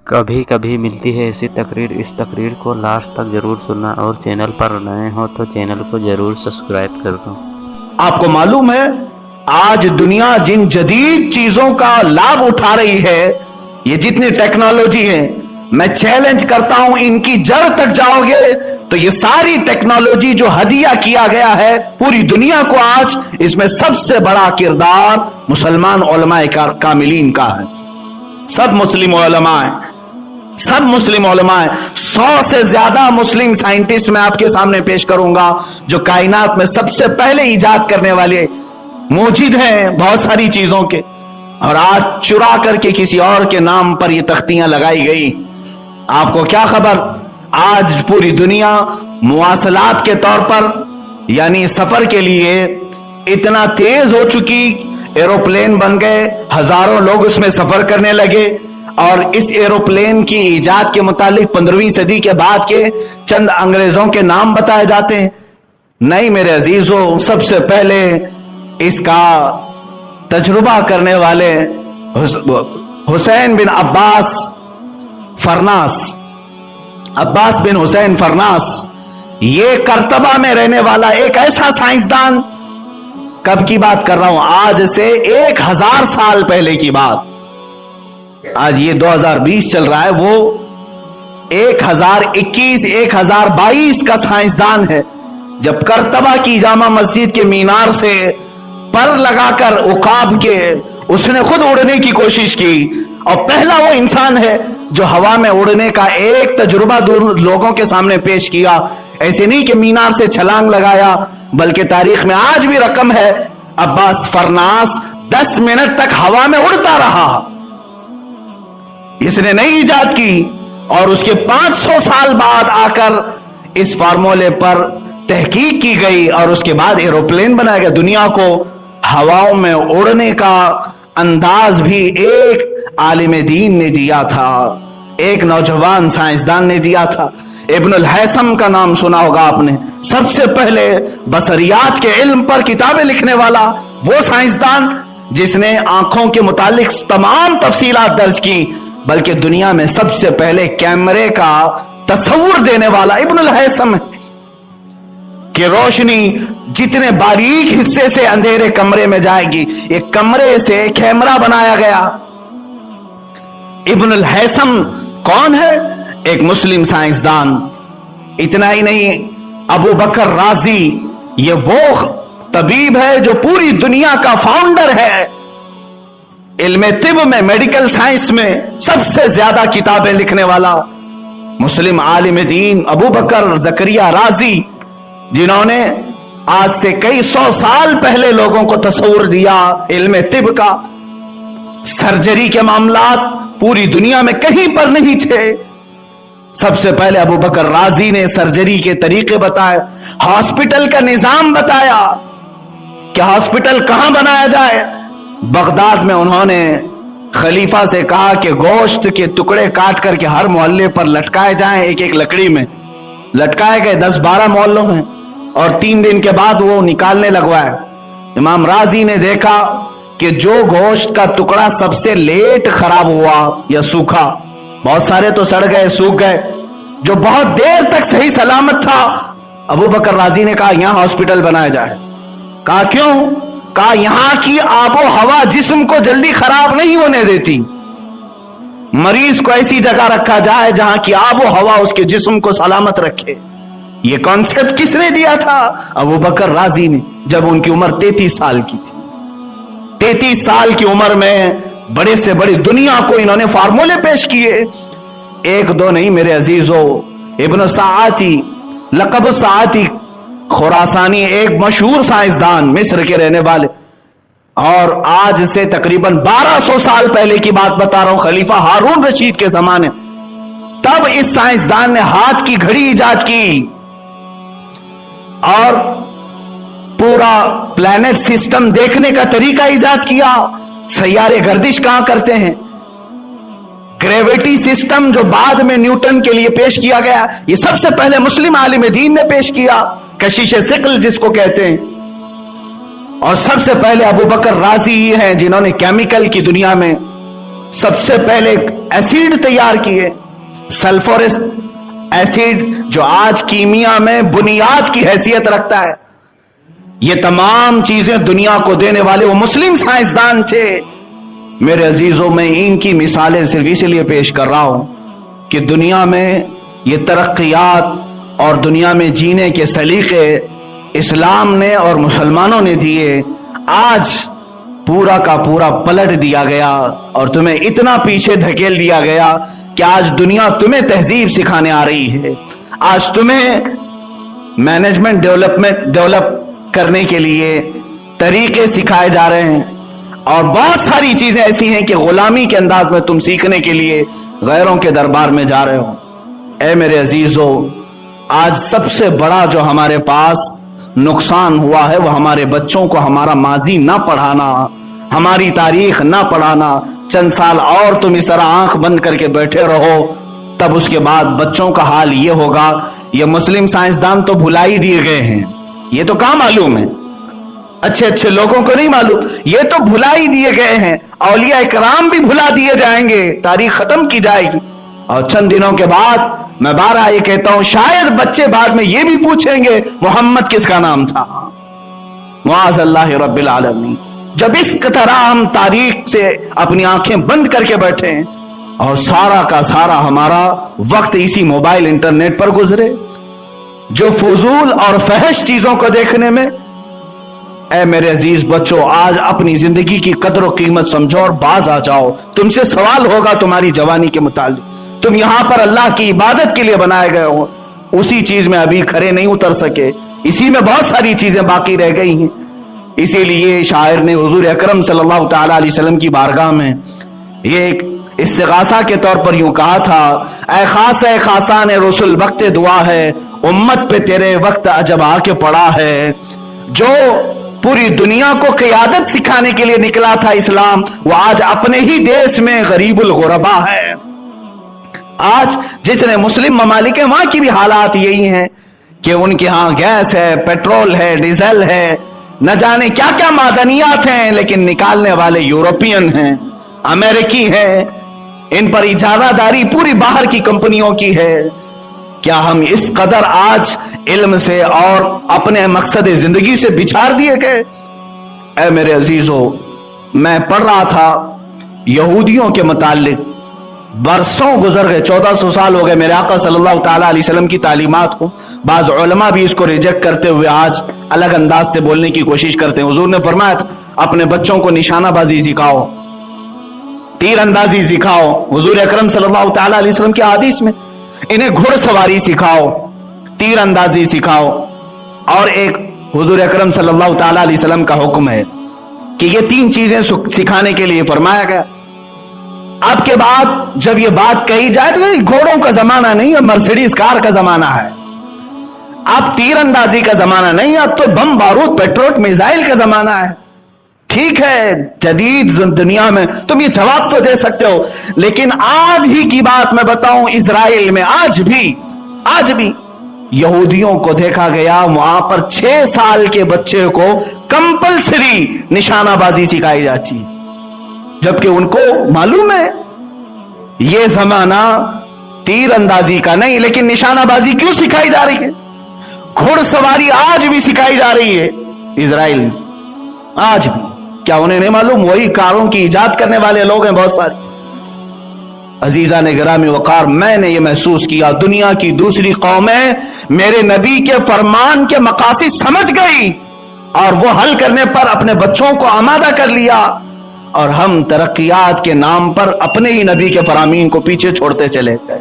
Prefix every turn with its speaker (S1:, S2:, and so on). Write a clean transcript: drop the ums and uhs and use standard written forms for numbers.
S1: کبھی کبھی ملتی ہے ایسی تقریر، اس تقریر کو لاسٹ تک ضرور سننا، اور چینل پر نئے ہو تو چینل کو ضرور سبسکرائب کر دو۔
S2: آپ کو معلوم ہے آج دنیا جن جدید چیزوں کا لابھ اٹھا رہی ہے، یہ جتنی ٹیکنالوجی ہے، میں چیلنج کرتا ہوں ان کی جڑ تک جاؤ گے تو یہ ساری ٹیکنالوجی جو ہدیہ کیا گیا ہے پوری دنیا کو، آج اس میں سب سے بڑا کردار مسلمان علماء کاملین کا ہے۔ سب مسلم علماء ہیں، سب مسلم علماء ہیں۔ 100 سے زیادہ مسلم سائنٹسٹ میں آپ کے سامنے پیش کروں گا جو کائنات میں سب سے پہلے ایجاد کرنے والے موجود ہیں بہت ساری چیزوں کے، اور آج چرا کر کے کسی اور کے نام پر یہ تختیاں لگائی گئی۔ آپ کو کیا خبر، آج پوری دنیا مواصلات کے طور پر یعنی سفر کے لیے اتنا تیز ہو چکی، ایروپلین بن گئے، ہزاروں لوگ اس میں سفر کرنے لگے، اور اس ایروپلین کی ایجاد کے متعلق 15ویں صدی کے بعد کے چند انگریزوں کے نام بتائے جاتے ہیں۔ نہیں میرے عزیزوں، سب سے پہلے اس کا تجربہ کرنے والے حسین بن عباس فرناس، عباس بن حسین فرناس، یہ کرتبہ میں رہنے والا ایک ایسا سائنسدان، کب کی بات کر رہا ہوں، آج سے 1000 سال پہلے کی بات، آج یہ 2020 چل رہا ہے، وہ 1021 1022 کا سائنسدان ہے۔ جب کرتبہ کی جامع مسجد کے مینار سے پر لگا کر عقاب کے اس نے خود اڑنے کی کوشش کی، اور پہلا وہ انسان ہے جو ہوا میں اڑنے کا ایک تجربہ لوگوں کے سامنے پیش کیا۔ ایسے نہیں کہ مینار سے چھلانگ لگایا، بلکہ تاریخ میں آج بھی رقم ہے، عباس فرناس 10 منٹ تک ہوا میں اڑتا رہا، اس نے نئی ایجاد کی، اور اس کے 500 سال بعد آ کر اس فارمولے پر تحقیق کی گئی، اور اس کے بعد ایروپلین بنایا گیا۔ دنیا کو ہواؤں میں اڑنے کا انداز بھی ایک عالم دین نے دیا تھا، ایک نوجوان سائنسدان نے دیا تھا۔ ابن الہیثم کا نام سنا ہوگا آپ نے، سب سے پہلے بصریات کے علم پر کتابیں لکھنے والا وہ سائنسدان جس نے آنکھوں کے متعلق تمام تفصیلات درج کی، بلکہ دنیا میں سب سے پہلے کیمرے کا تصور دینے والا ابن الہیثم ہے کہ روشنی جتنے باریک حصے سے اندھیرے کمرے میں جائے گی، ایک کمرے سے کیمرہ بنایا گیا۔ ابن الہیثم کون ہے؟ ایک مسلم سائنسدان۔ اتنا ہی نہیں، ابو بکر رازی یہ وہ طبیب ہے جو پوری دنیا کا فاؤنڈر ہے، علم طب میں، میڈیکل سائنس میں سب سے زیادہ کتابیں لکھنے والا مسلم عالم دین ابو بکر زکریا رازی، جنہوں نے آج سے کئی 100 سال پہلے لوگوں کو تصور دیا علم طب کا۔ سرجری کے معاملات پوری دنیا میں کہیں پر نہیں تھے، سب سے پہلے ابو بکر رازی نے سرجری کے طریقے بتائے، ہاسپٹل کا نظام بتایا کہ ہاسپٹل کہاں بنایا جائے۔ بغداد میں انہوں نے خلیفہ سے کہا کہ گوشت کے ٹکڑے کاٹ کر کے ہر محلے پر لٹکائے جائیں، ایک ایک لکڑی میں لٹکائے گئے 10-12 محلوں میں، اور 3 دن کے بعد وہ نکالنے لگوائے۔ امام رازی نے دیکھا کہ جو گوشت کا ٹکڑا سب سے لیٹ خراب ہوا یا سوکھا، بہت سارے تو سڑ گئے، سوکھ گئے، جو بہت دیر تک صحیح سلامت تھا، ابو بکر رازی نے کہا یہاں ہاسپٹل بنایا جائے۔ کہا کیوں؟ کہا یہاں کی آب و ہوا جسم کو جلدی خراب نہیں ہونے دیتی، مریض کو ایسی جگہ رکھا جائے جہاں کی آب و ہوا اس کے جسم کو سلامت رکھے۔ یہ کانسیپٹ کس نے دیا تھا؟ ابو بکر رازی نے، جب ان کی عمر 33 سال کی تھی۔ 33 سال کی عمر میں بڑے سے بڑی دنیا کو انہوں نے فارمولے پیش کیے، ایک دو نہیں میرے عزیزو۔ ابن ساعتی، لقب ساعتی خراسانی، ایک مشہور سائنسدان مصر کے رہنے والے، اور آج سے تقریباً 1200 سال پہلے کی بات بتا رہا ہوں، خلیفہ ہارون رشید کے زمانے، تب اس سائنسدان نے ہاتھ کی گھڑی ایجاد کی، اور پورا پلانٹ سسٹم دیکھنے کا طریقہ ایجاد کیا، سیارے گردش کہاں کرتے ہیں، گریویٹی سسٹم جو بعد میں نیوٹن کے لیے پیش کیا گیا، یہ سب سے پہلے مسلم عالم دین نے پیش کیا، کشش ثقل جس کو کہتے ہیں۔ اور سب سے پہلے ابو بکر رازی ہی ہیں جنہوں نے کیمیکل کی دنیا میں سب سے پہلے ایسیڈ تیار کیے, سلفورس ایسیڈ, جو آج کیمیا میں بنیاد کی حیثیت رکھتا ہے. یہ تمام چیزیں دنیا کو دینے والے وہ مسلم سائنسدان تھے. میرے عزیزوں, میں ان کی مثالیں صرف اسی لیے پیش کر رہا ہوں کہ دنیا میں یہ ترقیات اور دنیا میں جینے کے سلیقے اسلام نے اور مسلمانوں نے دیے, آج پورا کا پورا پلٹ دیا گیا اور تمہیں اتنا پیچھے دھکیل دیا گیا کہ آج دنیا تمہیں تہذیب سکھانے آ رہی ہے. آج تمہیں مینجمنٹ ڈیولپ کرنے کے لیے طریقے سکھائے جا رہے ہیں, اور بہت ساری چیزیں ایسی ہیں کہ غلامی کے انداز میں تم سیکھنے کے لیے غیروں کے دربار میں جا رہے ہو. اے میرے عزیزو, آج سب سے بڑا جو ہمارے پاس نقصان ہوا ہے وہ ہمارے بچوں کو ہمارا ماضی نہ پڑھانا, ہماری تاریخ نہ پڑھانا. چند سال اور تم اس طرح آنکھ بند کر کے بیٹھے رہو, تب اس کے بعد بچوں کا حال یہ ہوگا. یہ مسلم سائنسدان تو بھلا ہی دیے گئے ہیں, یہ تو کہاں معلوم ہے, اچھے اچھے لوگوں کو نہیں معلوم, یہ تو بھلا ہی دیے گئے ہیں. اولیاء کرام بھی بھلا دیے جائیں گے, تاریخ ختم کی جائے گی, اور چند دنوں کے بعد میں بارہ یہ کہتا ہوں شاید بچے بعد میں یہ بھی پوچھیں گے محمد کس کا نام تھا. معاذ اللہ رب العالمین. جب اس طرح ہم تاریخ سے اپنی آنکھیں بند کر کے بیٹھے ہیں اور سارا کا سارا ہمارا وقت اسی موبائل انٹرنیٹ پر گزرے, جو فضول اور فحش چیزوں کو دیکھنے میں, اے میرے عزیز بچوں, آج اپنی زندگی کی قدر و قیمت سمجھو اور باز آ جاؤ. تم سے سوال ہوگا تمہاری جوانی کے متعلق. تم یہاں پر اللہ کی عبادت کے لیے بنائے گئے ہو, اسی چیز میں ابھی کھڑے نہیں اتر سکے, اسی میں بہت ساری چیزیں باقی رہ گئی ہیں. اسی لیے شاعر نے حضور اکرم صلی اللہ تعالی علیہ وسلم کی بارگاہ میں یہ ایک استغاثہ کے طور پر یوں کہا تھا, اے خاص خاصان رسول وقت دعا ہے, امت پہ تیرے وقت عجب آ کے پڑا ہے. جو پوری دنیا کو قیادت سکھانے کے لیے نکلا تھا اسلام, وہ آج اپنے ہی دیش میں غریب الغربا ہے. آج جتنے مسلم ممالک ہیں وہاں کی بھی حالات یہی ہیں کہ ان کے ہاں گیس ہے, پیٹرول ہے, ڈیزل ہے, نہ جانے کیا کیا معدنیات ہیں, لیکن نکالنے والے یورپین ہیں, امریکی ہیں, ان پر اجارہ داری پوری باہر کی کمپنیوں کی ہے. کیا ہم اس قدر آج علم سے اور اپنے مقصد زندگی سے بچھار دیے گئے؟ اے میرے عزیزو, میں پڑھ رہا تھا یہودیوں کے متعلق, برسوں گزر گئے, 1400 سال ہو گئے میرے آقا صلی اللہ تعالی علیہ وسلم کی تعلیمات کو. بعض علماء بھی اس کو ریجیکٹ کرتے ہوئے آج الگ انداز سے بولنے کی کوشش کرتے ہیں. حضور نے فرمایا تھا اپنے بچوں کو نشانہ بازی سکھاؤ, تیر اندازی سکھاؤ. حضور اکرم صلی اللہ تعالی علیہ وسلم کی حدیث میں انہیں گھڑ سواری سکھاؤ, تیر اندازی سکھاؤ. اور ایک حضور اکرم صلی اللہ تعالی علیہ وسلم کا حکم ہے کہ یہ 3 چیزیں سکھانے کے لیے فرمایا گیا. اب کے بعد جب یہ بات کہی جائے تو گھوڑوں کا زمانہ نہیں ہے, مرسیڈیز کار کا زمانہ ہے. اب تیر اندازی کا زمانہ نہیں, اب تو بم بارود پیٹرول میزائل کا زمانہ ہے. ٹھیک ہے, جدید دنیا میں تم یہ جواب تو دے سکتے ہو, لیکن آج ہی کی بات میں بتاؤں, اسرائیل میں آج بھی یہودیوں کو دیکھا گیا وہاں پر 6 سال کے بچے کو کمپلسری نشانہ بازی سکھائی جاتی, جبکہ ان کو معلوم ہے یہ زمانہ تیر اندازی کا نہیں, لیکن نشانہ بازی کیوں سکھائی جا رہی ہے؟ گھڑ سواری آج بھی سکھائی جا رہی ہے اسرائیل میں, آج بھی. کیا انہیں نہیں معلوم وہی کاروں کی ایجاد کرنے والے لوگ ہیں بہت سارے؟ عزیزان گرامی وقار, میں نے یہ محسوس کیا دنیا کی دوسری قومیں میرے نبی کے فرمان کے مقاصد سمجھ گئی اور وہ حل کرنے پر اپنے بچوں کو آمادہ کر لیا, اور ہم ترقیات کے نام پر اپنے ہی نبی کے فرامین کو پیچھے چھوڑتے چلے گئے.